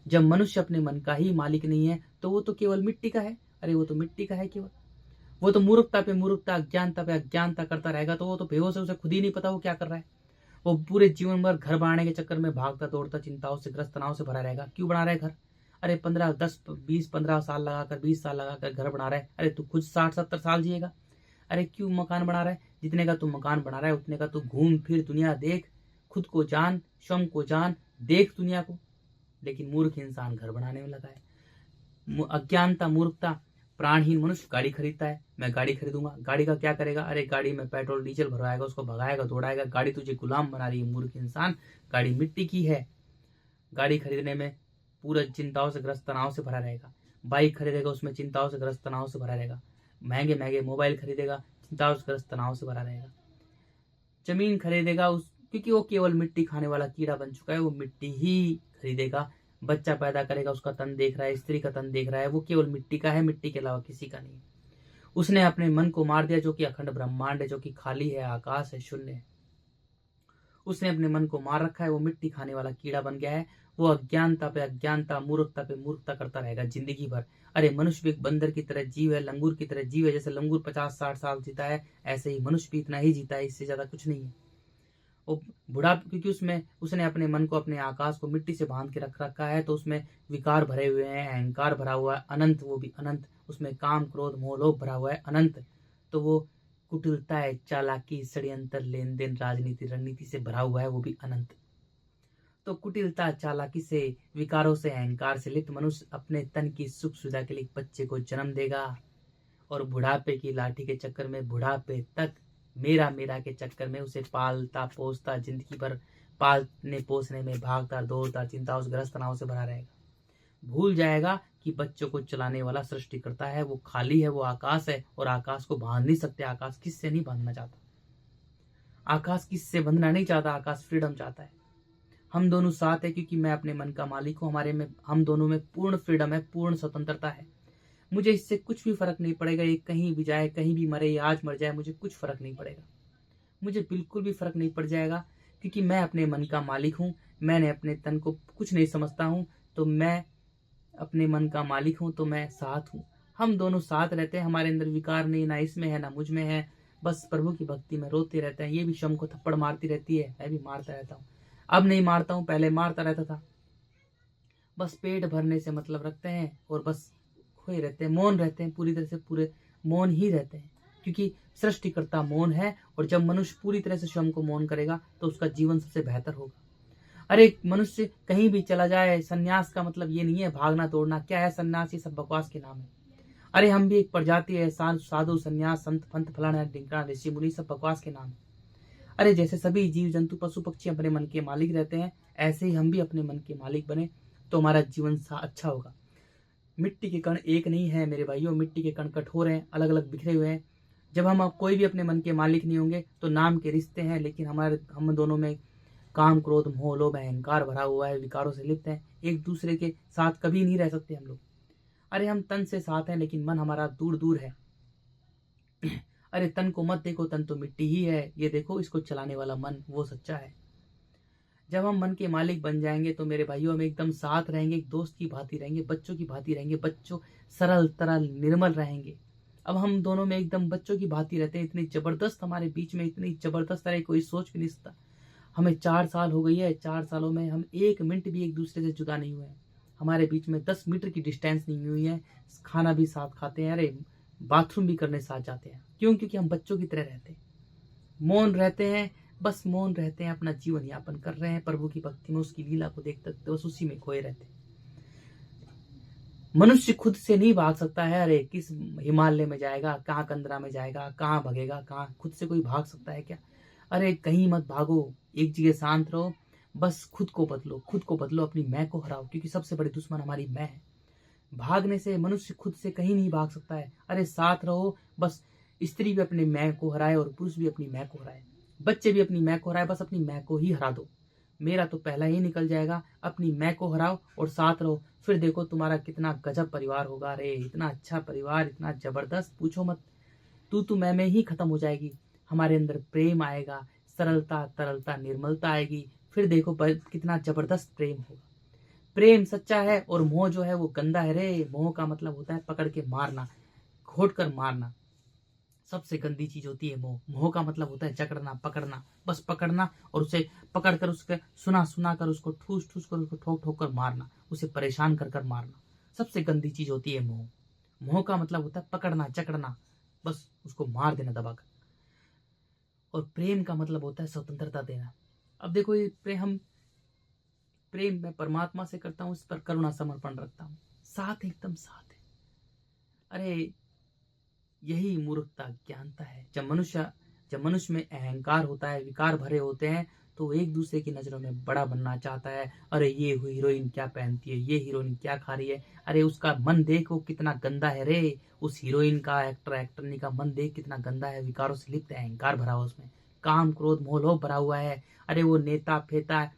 जब मनुष्य अपने मन का ही मालिक नहीं है तो वो तो केवल मिट्टी का है। अरे वो तो मिट्टी का है केवल, वो तो मूर्खता पे मूर्खता, अज्ञानता पे अज्ञानता करता रहेगा। तो वो तो बेहोश है, उसे खुद ही नहीं पता वो क्या कर रहा है। वो पूरे जीवन भर घर बनाने के चक्कर में भागता दौड़ता, चिंताओं से ग्रस्त, तनाव से भरा रहेगा। क्यों बना रहा है घर? अरे 15 10 20 15 साल लगाकर, 20 साल लगाकर घर बना रहा है। अरे तू खुद 60 70 साल जिएगा। अरे क्यों मकान बना रहा है? जितने का तू मकान बना रहा है उतने का तू घूम फिर, दुनिया देख, खुद को जान, स्वयं को जान, देख दुनिया को। लेकिन मूर्ख इंसान घर बनाने में लगा है। अज्ञानता, मूर्खता। प्राणहीन मनुष्य गाड़ी खरीदता है, मैं गाड़ी खरीदूंगा। गाड़ी का क्या करेगा? अरे गाड़ी में पेट्रोल डीजल भरवाएगा, उसको भगाएगा, दौड़ाएगा। गाड़ी तुझे गुलाम बना रही है मूर्ख इंसान। गाड़ी मिट्टी की है। गाड़ी खरीदने में पूरा चिंताओं से ग्रस्त, तनाव से भरा रहेगा। बाइक खरीदेगा, उसमें चिंताओं से ग्रस्त, तनाव से भरा रहेगा। महंगे महंगे मोबाइल खरीदेगा, चिंताओं से ग्रस्त, तनाव से भरा रहेगा। जमीन खरीदेगा क्योंकि वो केवल मिट्टी खाने वाला कीड़ा बन चुका है, वो मिट्टी ही खरीदेगा। बच्चा पैदा करेगा, उसका तन देख रहा है, स्त्री का तन देख रहा है, वो केवल मिट्टी का है, मिट्टी के अलावा किसी का नहीं। उसने अपने मन को मार दिया, जो कि अखंड ब्रह्मांड है, जो कि खाली है, आकाश है, शून्य है। उसने अपने मन को मार रखा है, वो मिट्टी खाने वाला कीड़ा बन गया है। वो अज्ञानता पे अज्ञानता, मूर्खता पे मूर्खता करता रहेगा जिंदगी भर। अरे मनुष्य भी एक बंदर की तरह जीव है, लंगूर की तरह जीव है। जैसे लंगूर 50 60 साल जीता है, ऐसे ही मनुष्य भी इतना ही जीता है, इससे ज्यादा कुछ नहीं है। वो बुढ़ा, क्योंकि उसने अपने मन को, अपने आकाश को मिट्टी से बांध के रख रखा है, तो उसमें विकार भरे हुए हैं, अहंकार भरा हुआ है, अनंत, वो भी अनंत। उसमें काम, क्रोध, मोह, लोभ भरा हुआ है, अनंत। तो वो कुटिलता है, चालाकी, षड्यंत्र, लेन देन, राजनीति रणनीति से भरा हुआ है, वो भी अनंत। तो कुटिलता, चालाकी से, विकारों से, अहंकार से लिप्त मनुष्य अपने तन की सुख सुविधा के लिए एक बच्चे को जन्म देगा, और बुढ़ापे की लाठी के चक्कर में, बुढ़ापे तक मेरा मेरा के चक्कर में उसे पालता पोसता, जिंदगी भर पालने पोसने में भागता दौड़ता, चिंताओं से ग्रस्त, तनाव से भरा रहेगा। भूल जाएगा कि बच्चों को चलाने वाला सृष्टि करता है, वो खाली है, वो आकाश है, और आकाश को बांध नहीं सकते। आकाश किससे नहीं बांधना चाहता, आकाश किससे बंधना नहीं चाहता, आकाश फ्रीडम चाहता है। हम दोनों साथ है क्योंकि मैं अपने मन का मालिक हूँ। हमारे में, हम दोनों में पूर्ण फ्रीडम है, पूर्ण स्वतंत्रता है। मुझे इससे कुछ भी फर्क नहीं पड़ेगा, ये कहीं भी जाए, कहीं भी मरे, ये आज मर जाए, मुझे कुछ फर्क नहीं पड़ेगा। मुझे बिल्कुल भी फर्क नहीं पड़ जाएगा, क्योंकि मैं अपने मन का मालिक हूँ। मैंने अपने तन को कुछ नहीं समझता हूँ, तो मैं अपने मन का मालिक हूँ, तो मैं साथ हूँ। हम दोनों साथ रहते हैं, हमारे अंदर विकार नहीं, ना इसमें है ना मुझ में है। बस प्रभु की भक्ति में रोते रहते हैं। ये भी शम को थप्पड़ मारती रहती है, मैं भी मारता रहता हूँ। अब नहीं मारता हूँ, पहले मारता रहता था। बस पेट भरने से मतलब रखते हैं, और बस खोए रहते हैं, मौन रहते हैं, पूरी तरह से पूरे मौन ही रहते हैं, क्योंकि सृष्टिकर्ता मौन है। और जब मनुष्य पूरी तरह से स्वयं को मौन करेगा तो उसका जीवन सबसे बेहतर होगा। अरे मनुष्य कहीं भी चला जाए, सन्यास का मतलब ये नहीं है भागना तोड़ना। क्या है सन्यास? ये सब बकवास के नाम है। अरे हम भी एक प्रजाति है, साधु संन्यास संत पंथ फलाना ढिंकाना ऋषि मुनि, सब बकवास के नाम है। अरे जैसे सभी जीव जंतु पशु पक्षी अपने मन के मालिक रहते हैं, ऐसे ही हम भी अपने मन के मालिक बने तो हमारा जीवन अच्छा होगा। मिट्टी के कण एक नहीं है मेरे भाइयों, मिट्टी के कण कठोर हैं, अलग अलग बिखरे हुए हैं। जब हम कोई भी अपने मन के मालिक नहीं होंगे तो नाम के रिश्ते हैं, लेकिन हम दोनों में काम क्रोध मोह लोभ अहंकार भरा हुआ है, विकारों से लिप्त है। एक दूसरे के साथ कभी नहीं रह सकते हम लोग। अरे हम तन से साथ हैं लेकिन मन हमारा दूर दूर है। अरे तन को मत देखो, तन तो मिट्टी ही है, ये देखो इसको चलाने वाला मन वो सच्चा है। जब हम मन के मालिक बन जाएंगे तो मेरे भाइयों हम एकदम साथ रहेंगे, एक दोस्त की भांति रहेंगे, बच्चों की भांति रहेंगे, बच्चों सरल तरल निर्मल रहेंगे। अब हम दोनों में एकदम बच्चों की भांति रहते हैं, इतनी जबरदस्त हमारे बीच में, इतनी जबरदस्त है कोई सोच भी नहीं सकता। हमें 4 साल हो गई है, 4 सालों में हम 1 मिनट भी एक दूसरे से जुदा नहीं हुए हैं। हमारे बीच में 10 मीटर की डिस्टेंस नहीं हुई है। खाना भी साथ खाते हैं, अरे बाथरूम भी करने साथ जाते हैं। क्यों? क्योंकि हम बच्चों की तरह रहते हैं, मौन रहते हैं, बस मौन रहते हैं, अपना जीवन यापन कर रहे हैं, प्रभु की भक्ति में उसकी लीला को देखते बस उसी में खोए रहते हैं। मनुष्य खुद से नहीं भाग सकता है। अरे किस हिमालय में जाएगा, कहाँ कंदरा में जाएगा, कहाँ भागेगा, कहाँ? खुद से कोई भाग सकता है क्या? अरे कहीं मत भागो, एक जगह शांत रहो, बस खुद को बदलो, खुद को बदलो, अपनी मैं को हराओ, क्योंकि सबसे बड़ी दुश्मन हमारी मैं है। भागने से मनुष्य खुद से कहीं नहीं भाग सकता है। अरे साथ रहो, बस स्त्री भी अपनी मैं को हराए और पुरुष भी अपनी मैं को हराए, बच्चे भी अपनी मैं को हराए, बस अपनी मैं को ही हरा दो। मेरा तो पहला ही निकल जाएगा। अपनी मैं को हराओ और साथ रहो, फिर देखो तुम्हारा कितना गजब परिवार होगा। अरे इतना अच्छा परिवार, इतना जबरदस्त, पूछो मत। तू मैं में ही खत्म हो जाएगी। हमारे अंदर प्रेम आएगा, सरलता तरलता निर्मलता आएगी, फिर देखो कितना जबरदस्त प्रेम होगा। प्रेम सच्चा है और मोह जो है वो गंदा है रे। मोह का मतलब होता है पकड़ के मारना, घोट कर मारना, सबसे गंदी चीज होती है मोह। मोह का मतलब होता है जकड़ना, पकड़ना, बस पकड़ना और उसे पकड़ कर उसके सुना सुना कर उसको ठूस ठूस कर उसको ठोक ठोक कर मारना, उसे परेशान कर कर मारना, सबसे गंदी चीज होती है मोह। मोह का मतलब होता है पकड़ना जकड़ना, बस उसको मार देना दबाकर। और प्रेम का मतलब होता है स्वतंत्रता देना। अब देखो ये प्रेम मैं परमात्मा से करता हूँ, इस पर करुणा समर्पण रखता हूँ, साथ एकदम साथ है। अरे यही मूर्खता ज्ञानता है। जब मनुष्य में अहंकार होता है, विकार भरे होते हैं, तो एक दूसरे की नजरों में बड़ा बनना चाहता है। अरे ये हीरोइन क्या पहनती है, ये हीरोइन क्या खा रही है, अरे उसका मन देखो कितना गंदा है रे। उस हीरोइन का एक्टरनी का मन देख कितना गंदा है, विकारों से लिप्त है, अहंकार भरा हुआ उसमें, काम क्रोध मोह लोभ भरा हुआ है। अरे वो नेता फेता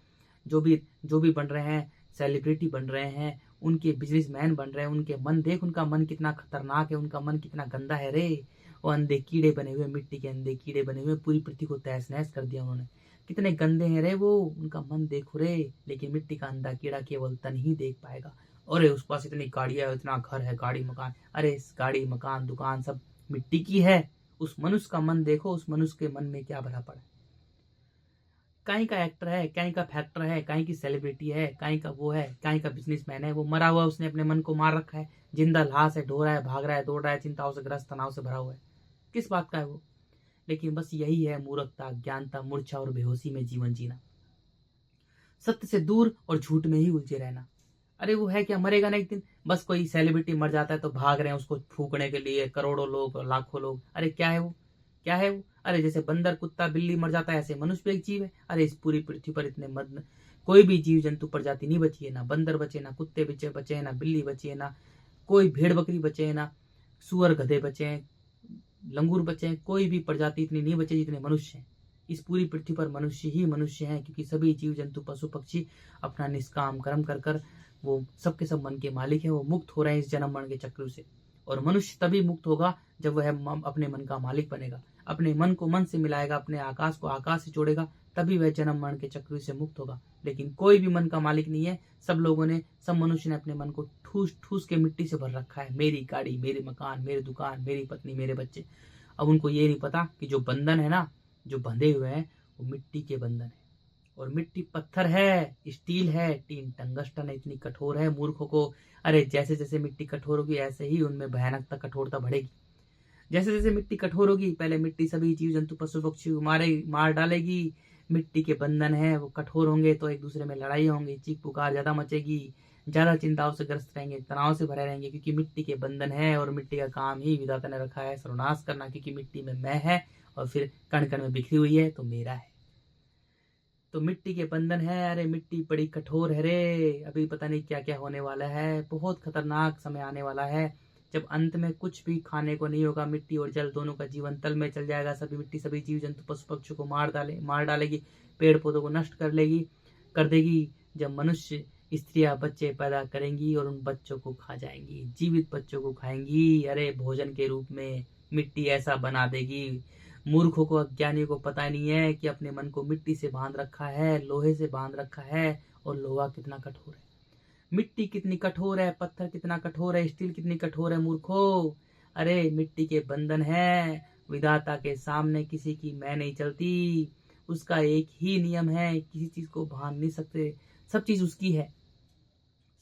जो भी बन रहे हैं, सेलिब्रिटी बन रहे हैं, उनके बिजनेसमैन बन रहे हैं, उनके मन देख, उनका मन कितना खतरनाक है, उनका मन कितना गंदा है रे। वो अंधे कीड़े बने हुए, मिट्टी के अंधे कीड़े बने हुए, पूरी पृथ्वी को तहस नहस कर दिया उन्होंने। कितने गंदे हैं रे वो, उनका मन देखो रे। लेकिन मिट्टी का अंधा कीड़ा केवल तन ही देख पाएगा। अरे उसके पास इतनी गाड़ियां, इतना घर है, गाड़ी मकान, अरे इस गाड़ी मकान दुकान सब मिट्टी की है। उस मनुष्य का मन देखो, उस मनुष्य के मन में क्या भरा पड़ा है। कहीं का एक्टर है, कहीं का फैक्टर है, कहीं की सेलिब्रिटी है, कहीं का वो है, कहीं का बिजनेसमैन है, वो मरा हुआ, उसने अपने मन को मार रखा है। जिंदा लाश है, ढो रहा है, भाग रहा है, दौड़ रहा है, चिंताओं से ग्रस्त, तनाव से भरा हुआ है। किस बात का है वो? लेकिन बस यही है मूर्खता, ज्ञानता, मूर्छा और बेहोशी में जीवन जीना, सत्य से दूर और झूठ में ही उलझे रहना। अरे वो है क्या, मरेगा ना एक दिन। बस कोई सेलिब्रिटी मर जाता है तो भाग रहे हैं उसको फूकने के लिए करोड़ों लोग, लाखों लोग। अरे क्या है वो, क्या है वो? अरे जैसे बंदर कुत्ता बिल्ली मर जाता है, ऐसे मनुष्य भी एक जीव है। अरे इस पूरी पृथ्वी पर इतने मद कोई भी जीव जंतु प्रजाति नहीं बची है, ना बंदर बचे, ना कुत्ते बचे हैं, ना बिल्ली बची है, ना कोई भेड़ बकरी बचे हैं, ना सुअर गधे बचे हैं, लंगूर बचे हैं। कोई भी प्रजाति इतनी नहीं बचे जितने मनुष्य हैं। इस पूरी पृथ्वी पर मनुष्य ही मनुष्य हैं, क्योंकि सभी जीव जंतु पशु पक्षी अपना निष्काम कर्म कर कर वो सबके सब मन के मालिक है। वो मुक्त हो रहे हैं इस जन्म मरण के चक्र से। और मनुष्य तभी मुक्त होगा जब वह अपने मन का मालिक बनेगा, अपने मन को मन से मिलाएगा, अपने आकाश को आकाश से जोड़ेगा, तभी वह जन्म मरण के चक्र से मुक्त होगा। लेकिन कोई भी मन का मालिक नहीं है। सब मनुष्य ने अपने मन को ठूस ठूस के मिट्टी से भर रखा है। मेरी गाड़ी, मेरे मकान, मेरी दुकान, मेरी पत्नी, मेरे बच्चे। अब उनको ये नहीं पता कि जो बंधन है ना, जो बंधे हुए हैं, वो मिट्टी के बंधन है। और मिट्टी पत्थर है, स्टील है, टीन टंगस्टन है, इतनी कठोर है मूर्खों को। अरे जैसे जैसे मिट्टी कठोर होगी ऐसे ही उनमें भयानकता कठोरता बढ़ेगी। जैसे जैसे मिट्टी कठोर होगी, पहले मिट्टी सभी जीव जंतु पशु पक्षी मार डालेगी, मिट्टी के बंधन है वो कठोर होंगे तो एक दूसरे में लड़ाई होंगी, चीख पुकार ज़्यादा मचेगी, ज़्यादा चिंताओं से ग्रस्त रहेंगे, तनाव से भरे रहेंगे, क्योंकि मिट्टी के बंधन है और मिट्टी का काम ही विधाता ने रखा है सर्वनाश करना, क्योंकि मिट्टी में मैं है और फिर कण कण में बिखरी हुई है तो मेरा है। तो मिट्टी के बंधन है, अरे मिट्टी बड़ी कठोर है रे, अभी पता नहीं क्या क्या होने वाला है, बहुत खतरनाक समय आने वाला है जब अंत में कुछ भी खाने को नहीं होगा, मिट्टी और जल दोनों का जीवन तल में चल जाएगा, सभी मिट्टी सभी जीव जंतु पशु पक्षियों को मार डालेगी, पेड़ पौधों को नष्ट कर देगी। जब मनुष्य स्त्रियां बच्चे पैदा करेंगी और उन बच्चों को खा जाएंगी, जीवित बच्चों को खाएंगी, अरे भोजन के रूप में मिट्टी ऐसा बना देगी। मूर्खों को अज्ञानियों को पता नहीं है कि अपने मन को मिट्टी से बांध रखा है, लोहे से बांध रखा है, और लोहा कितना कठोर है, मिट्टी कितनी कठोर है, पत्थर कितना कठोर है, स्टील कितनी कठोर है मूर्खो। अरे मिट्टी के बंधन है, विधाता के सामने किसी की मैं नहीं चलती, उसका एक ही नियम है, किसी चीज को बांध नहीं सकते, सब चीज उसकी है,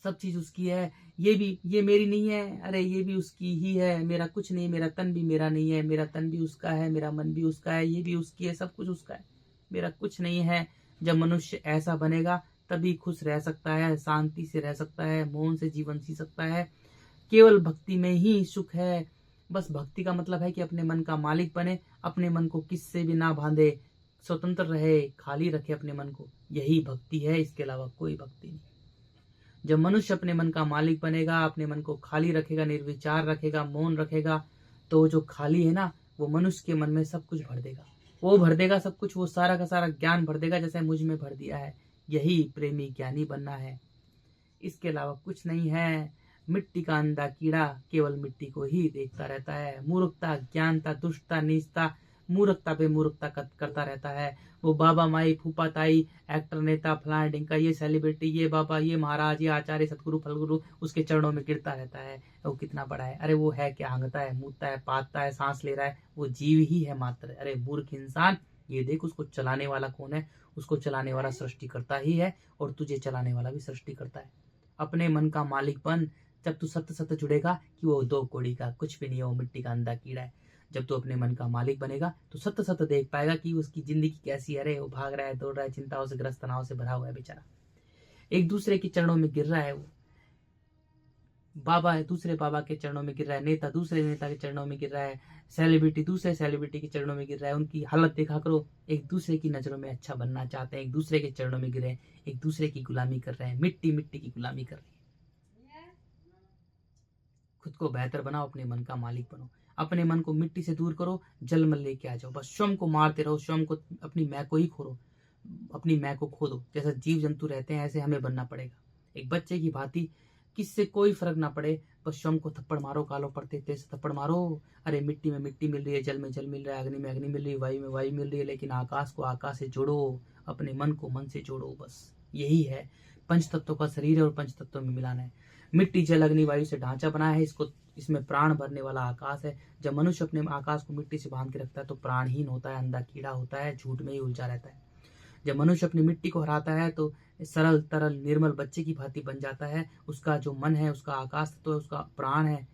सब चीज उसकी है, ये मेरी नहीं है, अरे ये भी उसकी ही है, मेरा कुछ नहीं, मेरा तन भी मेरा नहीं है, मेरा तन भी उसका है, मेरा मन भी उसका है, ये भी उसकी है, सब कुछ उसका है, मेरा कुछ नहीं है। जब मनुष्य ऐसा बनेगा तभी खुश रह सकता है, शांति से रह सकता है, मौन से जीवन जी सकता है, केवल भक्ति में ही सुख है। बस भक्ति का मतलब है कि अपने मन का मालिक बने, अपने मन को किससे भी ना बांधे, स्वतंत्र रहे, खाली रखे अपने मन को, यही भक्ति है, इसके अलावा कोई भक्ति नहीं। जब मनुष्य अपने मन का मालिक बनेगा, अपने मन को खाली रखेगा, निर्विचार रखेगा, मौन रखेगा, तो जो खाली है ना वो मनुष्य के मन में सब कुछ भर देगा, वो भर देगा सब कुछ, वो सारा का सारा ज्ञान भर देगा, जैसे मुझ में भर दिया है। यही प्रेमी ज्ञानी बनना है, इसके अलावा कुछ नहीं है। मिट्टी का अंधा कीड़ा केवल मिट्टी को ही देखता रहता है, मूर्खता, ज्ञानता, दुष्टता, नीचता, मूर्खता पे मूर्खता करता रहता है। वो बाबा माई फूफा ताई एक्टर नेता फलाना ढिंका, ये सेलिब्रिटी, ये बाबा, ये महाराज, ये आचार्य सतगुरु फलगुरु उसके चरणों में गिरता रहता है, वो कितना बड़ा है, अरे वो है क्या, हंगता है, मूतता है, पातता है, सांस ले रहा है, वो जीव ही है मात्र। अरे मूर्ख इंसान, ये देख उसको चलाने वाला कौन है, उसको चलाने वाला सृष्टि करता ही है, और तुझे चलाने वाला भी सृष्टि करता है। अपने मन का मालिक बन, जब तू सत्य सत्य जुड़ेगा कि वो दो कौड़ी का कुछ भी नहीं है, वो मिट्टी का अंधा कीड़ा है। जब तू अपने मन का मालिक बनेगा तो सत्य सत्य देख पाएगा कि उसकी जिंदगी कैसी है, रे वो भाग रहा है, दौड़ रहा है, चिंताओं से ग्रस्त, तनाव से भरा हुआ है बेचारा, एक दूसरे के चरणों में गिर रहा है, वो बाबा है दूसरे बाबा के चरणों में गिर रहा है, नेता दूसरे नेता के चरणों में गिर रहा है, सेलिब्रिटी दूसरे सेलिब्रिटी के चरणों में गिर रहा है, उनकी हालत देखा करो, एक दूसरे की नजरों में अच्छा बनना चाहते हैं, एक दूसरे के चरणों में गिरे, एक दूसरे की गुलामी कर रहे हैं, मिट्टी मिट्टी की गुलामी कर रही है। खुद को बेहतर बनाओ, अपने मन का मालिक बनो, अपने मन को मिट्टी से दूर करो, जल में लेके आ जाओ, बस स्वयं को मारते रहो, स्वयं को, अपनी मैं को ही खोरो, अपनी मैं को खो दो। जैसा जीव जंतु रहते हैं ऐसे हमें बनना पड़ेगा, एक बच्चे की भांति, किससे कोई फर्क ना पड़े, बस स्वयं को थप्पड़ मारो, कालो पड़ते तेज थप्पड़ मारो। अरे मिट्टी में मिट्टी मिल रही है, जल में जल मिल रहा है, अग्नि में अग्नि मिल रही है, वायु में वायु मिल रही है, लेकिन आकाश को आकाश से जोड़ो, अपने मन को मन से जोड़ो, बस यही है पंच तत्वों का शरीर है और पंच तत्वों में मिलाना है। मिट्टी जल अग्नि वायु से ढांचा बनाया है, इसको इसमें प्राण भरने वाला आकाश है। जब मनुष्य अपने आकाश को मिट्टी से बांध के रखता है तो प्राणहीन होता है, अंधा कीड़ा होता है, झूठ में ही उलझा रहता है। जब मनुष्य अपनी मिट्टी को हराता है तो सरल तरल निर्मल बच्चे की भांति बन जाता है, उसका जो मन है, उसका आकाश तत्व है, उसका प्राण है,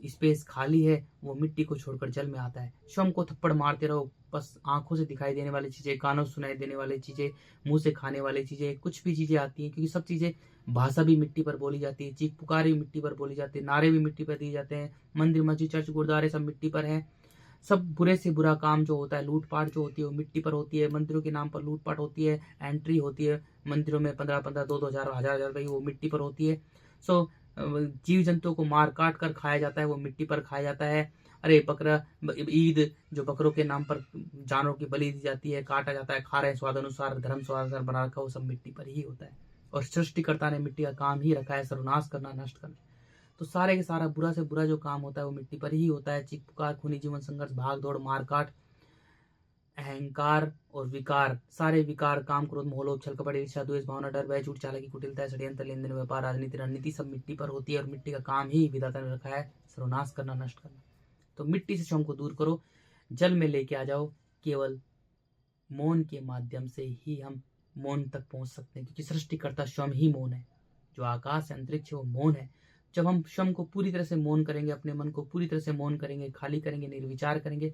स्पेस खाली है, वो मिट्टी को छोड़कर जल में आता है। स्वयं को थप्पड़ मारते रहो, बस आंखों से दिखाई देने वाली चीजें, कानों से सुनाई देने वाली चीजें, मुंह से खाने वाली चीजें, कुछ भी चीजें आती हैं, क्योंकि सब चीजें, भाषा भी मिट्टी पर बोली जाती है, चीख पुकार भी मिट्टी पर बोली जाती है, नारे भी मिट्टी पर दिए जाते हैं, मंदिर मस्जिद चर्च गुरुद्वारे सब मिट्टी पर है। सब बुरे से बुरा काम जो होता है, लूटपाट जो होती है वो मिट्टी पर होती है, मंदिरों के नाम पर लूटपाट होती है, एंट्री होती है मंदिरों में 15-15, 2-2 हजार, हजार हजार रुपए, वो मिट्टी पर होती है। सो जीव जंतुओं को मार काट कर खाया जाता है, वो मिट्टी पर खाया जाता है। अरे बकरा, ईद जो बकरों के नाम पर जानवरों की बलि दी जाती है, काटा जाता है, खा रहे हैं स्वाद अनुसार, धर्म स्वाद अनुसार बना रखा, वो सब मिट्टी पर ही होता है। और सृष्टिकर्ता ने मिट्टी का काम ही रखा है सर्वनाश करना, नष्ट करना। तो सारे के सारा बुरा से बुरा जो काम होता है वो मिट्टी पर ही होता है। चीख पुकार, खूनी जीवन संघर्ष, भाग दौड़, मारकाट, अहंकार और विकार, सारे विकार, काम क्रोध मोह लोभ छल कपट ईर्ष्या द्वेष भावना डर भय झूठ चालाकी कुटिलता षड्यंत्र लेन देन व्यापार राजनीति रणनीति सब मिट्टी पर होती है, और मिट्टी का काम ही विधाता ने रखा है सर्वनाश करना, नष्ट करना। तो मिट्टी से स्वयं को दूर करो, जल में लेके आ जाओ, केवल मौन के माध्यम से ही हम मौन तक पहुंच सकते हैं, क्योंकि सृष्टिकर्ता स्वयं ही मौन है, जो आकाश अंतरिक्ष है वो मौन है। जब हम स्वयं को पूरी तरह से मौन करेंगे, अपने मन को पूरी तरह से मौन करेंगे, खाली करेंगे, निर्विचार करेंगे,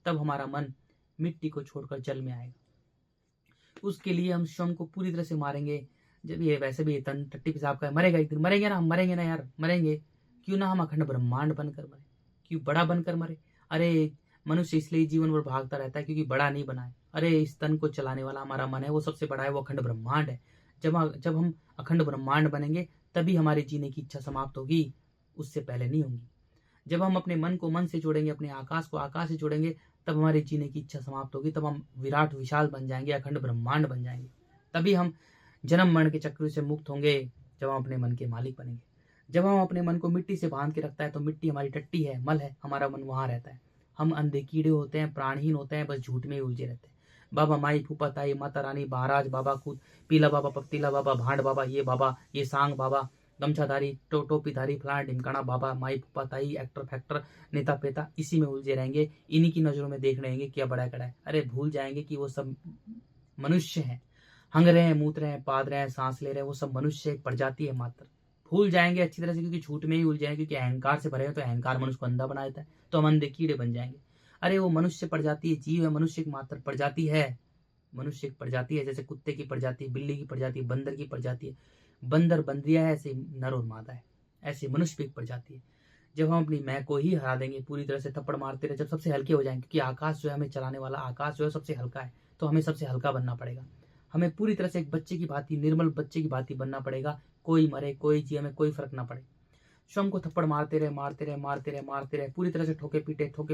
तब हमारा मन मिट्टी को छोड़कर जल में आएगा। उसके लिए हम स्वयं को पूरी तरह से मारेंगे। जब ये वैसे भी ये तन टट्टी पेशाब का है, मरेगा एक दिन, मरेंगे ना हम, मरेंगे ना यार, मरेंगे। क्यों ना हम अखंड ब्रह्मांड बनकर मरे, क्यों बड़ा बनकर मरे। अरे मनुष्य इसलिए जीवन भर भागता रहता है क्योंकि बड़ा नहीं बना है। अरे इस तन को चलाने वाला हमारा मन है, वो सबसे बड़ा है, वो अखंड ब्रह्मांड है। जब हम अखंड ब्रह्मांड बनेंगे तभी हमारी जीने की इच्छा समाप्त होगी, उससे पहले नहीं होगी। जब हम अपने मन को मन से जोड़ेंगे, अपने आकाश को आकाश से जोड़ेंगे, तब हमारे जीने की इच्छा समाप्त होगी। तब हम विराट विशाल बन जाएंगे, अखंड ब्रह्मांड बन जाएंगे। तभी हम जन्म मरण के चक्र से मुक्त होंगे, जब हम अपने मन के मालिक बनेंगे। जब हम अपने मन को मिट्टी से बांध के रखता है तो मिट्टी हमारी टट्टी है, मल है, हमारा मन वहां रहता है। हम अंधे कीड़े होते हैं, प्राणहीन होते हैं, बस झूठ में ही उलझे रहते हैं। बाबा माई फूफा ताई माता रानी महाराज बाबा खुद, पीला बाबा पतीला बाबा भांड बाबा, ये सांग बाबा, गमछाधारी टोपीधारी फलाना ढिमकाना बाबा, माई फूफा ताई, एक्टर फैक्टर, नेता पेता, इसी में उलझे रहेंगे। इन्हीं की नजरों में देख रहेंगे क्या बड़ा कड़ा है। अरे भूल जाएंगे कि वो सब मनुष्य हैं, हंग रहे हैं, मूत रहे हैं, पाद रहे हैं, सांस ले रहे हैं, वो सब मनुष्य एक प्रजाति है मात्र। भूल जाएंगे अच्छी तरह से, क्योंकि झूठ में ही उलझ जाएंगे, क्योंकि अहंकार से भरे हैं, तो अहंकार मनुष्य को अंधा बना देता है, तो हम अंधे कीड़े बन जाएंगे। अरे वो मनुष्य प्रजाति है, जीव है, मनुष्य एक मात्र प्रजाति है। मनुष्य एक प्रजाति है, जैसे कुत्ते की प्रजाति, बिल्ली की प्रजाति, बंदर की प्रजाति है। बंदर बंदरिया है, ऐसे नर और मादा है, ऐसे मनुष्य भी एक प्रजाति है। जब हम अपनी मैं को ही हरा देंगे पूरी तरह से, थप्पड़ मारते रहे, जब सबसे हल्के हो जाएंगे, क्योंकि आकाश जो है हमें चलाने वाला, आकाश जो है सबसे हल्का है, तो हमें सबसे हल्का बनना पड़ेगा। हमें पूरी तरह से एक बच्चे की भांति, निर्मल बच्चे की भांति बनना पड़ेगा। कोई मरे कोई जिए, हमें कोई फर्क ना पड़े। स्वयं को थप्पड़ मारते रहे, मारते रहे, मारते रहे, मारते रहे, पूरी तरह से ठोके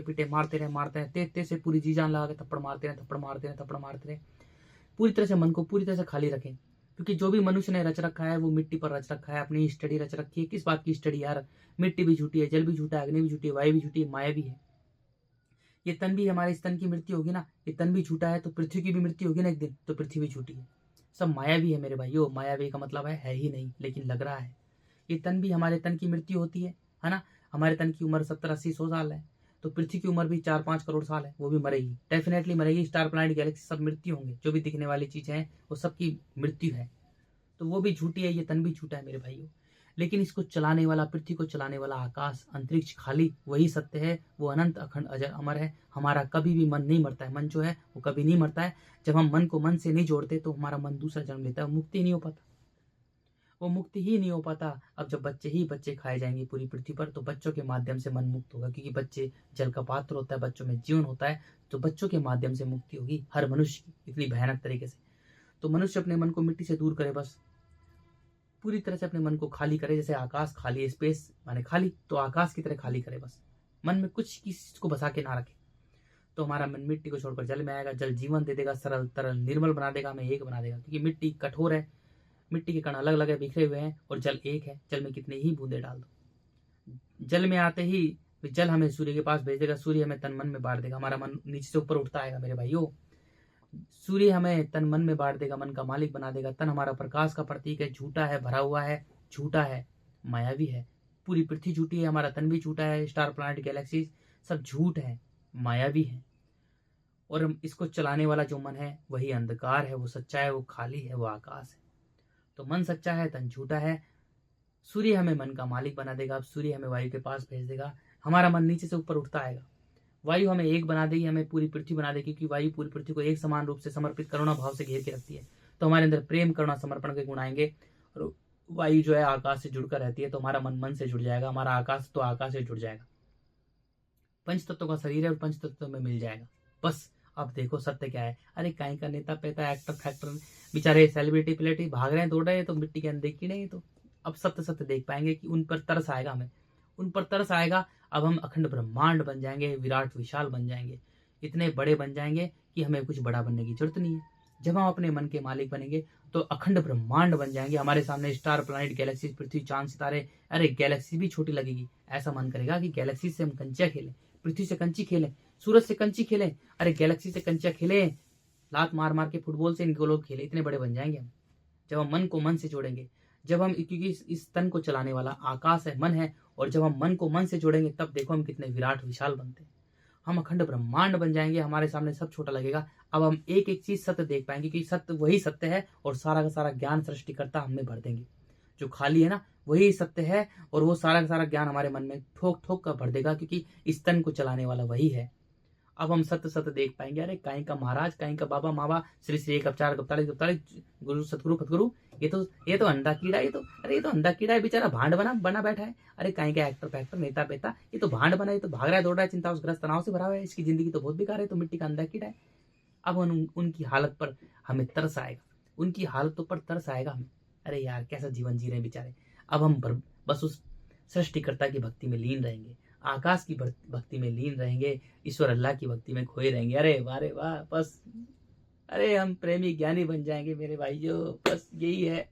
पीटे मारते रहे, मारते रहे, तेज तेज से पूरी जी जान लगा के थप्पड़ मारते रहे, थप्पड़ मारते रहे, थप्पड़ मारते रहे। पूरी तरह से मन को पूरी तरह से खाली रखें, क्योंकि जो भी मनुष्य ने रच रखा है वो मिट्टी पर रच रखा है। अपनी स्टडी रच रखी है, किस बात की स्टडी यार। मिट्टी भी झूठी है, जल भी झूठा है, अग्नि भी झूठी है, वायु भी झूठी है, माया भी है। ये तन भी, हमारे इस तन की मृत्यु होगी ना, ये तन भी झूठा है, तो पृथ्वी की भी मृत्यु होगी ना एक दिन, तो पृथ्वी भी झूठी है। सब माया भी है मेरे भाइयों। माया भी का मतलब है ही नहीं, लेकिन लग रहा है। ये तन भी, हमारे तन की मृत्यु होती है ना। हमारे तन की उम्र 70-80-100 साल है, तो पृथ्वी की उम्र भी 4-5 करोड़ साल है, वो भी मरेगी, डेफिनेटली मरेगी। स्टार प्लैनेट गैलेक्सी सब मृत्यु होंगे, जो भी दिखने वाली चीजें हैं वो सबकी मृत्यु है, तो वो भी झूठी है, ये तन भी झूठा है मेरे भाइयों। लेकिन इसको चलाने वाला, पृथ्वी को चलाने वाला आकाश अंतरिक्ष खाली, वही सत्य है, वो अनंत अखंड अजर अमर है। हमारा कभी भी मन नहीं मरता है, मन जो है वो कभी नहीं मरता है। जब हम मन को मन से नहीं जोड़ते तो हमारा मन दूसरा जन्म लेता है, मुक्ति नहीं हो पाता, वो मुक्ति ही नहीं हो पाता। अब जब बच्चे ही बच्चे खाए जाएंगे पूरी पृथ्वी पर, तो बच्चों के माध्यम से मन मुक्त होगा, क्योंकि बच्चे जल का पात्र होता है, बच्चों में जीवन होता है, तो बच्चों के माध्यम से मुक्ति होगी हर मनुष्य की, इतनी भयानक तरीके से। तो मनुष्य अपने मन को मिट्टी से दूर करे, बस पूरी तरह से अपने मन को खाली करे, जैसे आकाश खाली है, स्पेस माने खाली, तो आकाश की तरह खाली करे, बस मन में कुछ किसी को बसा के ना रखे। तो हमारा मन मिट्टी को छोड़कर जल में आएगा, जल जीवन दे देगा, सरल तरल निर्मल बना देगा, हमें एक बना देगा। क्योंकि मिट्टी कठोर है, मिट्टी के कण अलग अलग है, बिखरे हुए हैं, और जल एक है। जल में कितने ही बूंदे डाल दो, जल में आते ही जल हमें सूर्य के पास भेज देगा, सूर्य हमें तन मन में बांट देगा, हमारा मन नीचे से ऊपर उठता आएगा मेरे भाइयों। सूर्य हमें तन मन में बांट देगा, मन का मालिक बना देगा। तन हमारा प्रकाश का प्रतीक है, झूठा है, भरा हुआ है, झूठा है, मायावी है। पूरी पृथ्वी झूठी है, हमारा तन भी झूठा है, स्टार प्लैनेट गैलेक्सी सब झूठ है, मायावी है। और इसको चलाने वाला जो मन है वही अंधकार है, वो सच्चा है, वो खाली है, वो आकाश है। तो मन सच्चा है, तन झूठा है। सूर्य हमें मन का मालिक बना देगा, अब सूर्य हमें वायु के पास भेज देगा, हमारा मन नीचे से ऊपर उठता आएगा। वायु हमें एक बना देगी, हमें पूरी पृथ्वी बना देगी, क्योंकि वायु पूरी पृथ्वी को एक समान रूप से समर्पित करुणा भाव से घेर के रखती है। तो हमारे अंदर प्रेम करुणा समर्पण के गुण आएंगे, और वायु जो है आकाश से जुड़कर रहती है, तो हमारा मन मन से जुड़ जाएगा, हमारा आकाश तो आकाश से जुड़ जाएगा, पंच तत्वों का शरीर है और पंच तत्वों में मिल जाएगा। बस अब देखो सत्य क्या है। अरे कहीं का नेता पेता एक्टर फैक्टर बेचारे सेलिब्रिटी पिलेटी भाग रहे हैं, दौड़ रहे हैं, तो मिट्टी के अंदर की नहीं, तो अब सत्य सत्य देख पाएंगे कि उन पर तरस आएगा, हमें उन पर तरस आएगा। अब हम अखंड ब्रह्मांड बन जाएंगे, विराट विशाल बन जाएंगे, इतने बड़े बन जाएंगे कि हमें कुछ बड़ा बनने की जरूरत नहीं है। जब हम अपने मन के मालिक बनेंगे तो अखंड ब्रह्मांड बन जाएंगे। हमारे सामने स्टार प्लैनेट गैलेक्सी पृथ्वी चांद सितारे, अरे गैलेक्सी भी छोटी लगेगी, ऐसा मन करेगा कि गैलेक्सी से हम कंचिया खेलें, पृथ्वी से कंची खेलें, सूरज से कंची खेलें, अरे गैलेक्सी से कंचिया खेलें, लात मार मार के फुटबॉल से इनको लोग खेले, इतने बड़े बन जाएंगे हम जब हम मन को मन से जोड़ेंगे। जब हम, क्योंकि इस तन को चलाने वाला आकाश है, मन है, और जब हम मन को मन से जोड़ेंगे तब देखो हम कितने विराट विशाल बनते हैं, हम अखंड ब्रह्मांड बन जाएंगे। हमारे सामने सब छोटा लगेगा। अब हम एक एक चीज सत्य देख पाएंगे कि सत्य वही सत्य है, और सारा का सारा ज्ञान सृष्टिकर्ता हमें भर देंगे। जो खाली है ना वही सत्य है, और वो सारा का सारा ज्ञान हमारे मन में ठोक ठोक कर भर देगा, क्योंकि इस तन को चलाने वाला वही है। अब हम सत्य सत्य देख पाएंगे। अरे कहीं का महाराज, कहीं का बाबा मावा, श्री श्री एक अवतार कप्ताली कप्ताली, गुरु सतगुरु फतगुरु, ये तो अंधा कीड़ा, ये तो अंधा कीड़ा है बेचारा, भांड बना बना बैठा है। अरे कहीं का एक्टर फैक्टर, नेता पेता, ये तो भांड बना, ये तो भाग रहा है, दौड़ रहा है, चिंताग्रस्त तनाव से भरा हुआ है, इसकी जिंदगी तो बहुत बेकार है, तो मिट्टी का अंधा कीड़ा है। अब उनकी हालत पर हमें तरस आएगा, उनकी हालतों पर तरस आएगा हमें। अरे यार कैसा जीवन जी रहे हैं बेचारे। अब हम बस उस सृष्टिकर्ता की भक्ति में लीन रहेंगे, आकाश की भक्ति में लीन रहेंगे, ईश्वर अल्लाह की भक्ति में खोए रहेंगे। अरे वाह बस, अरे हम प्रेमी ज्ञानी बन जाएंगे मेरे भाइयों, बस यही है।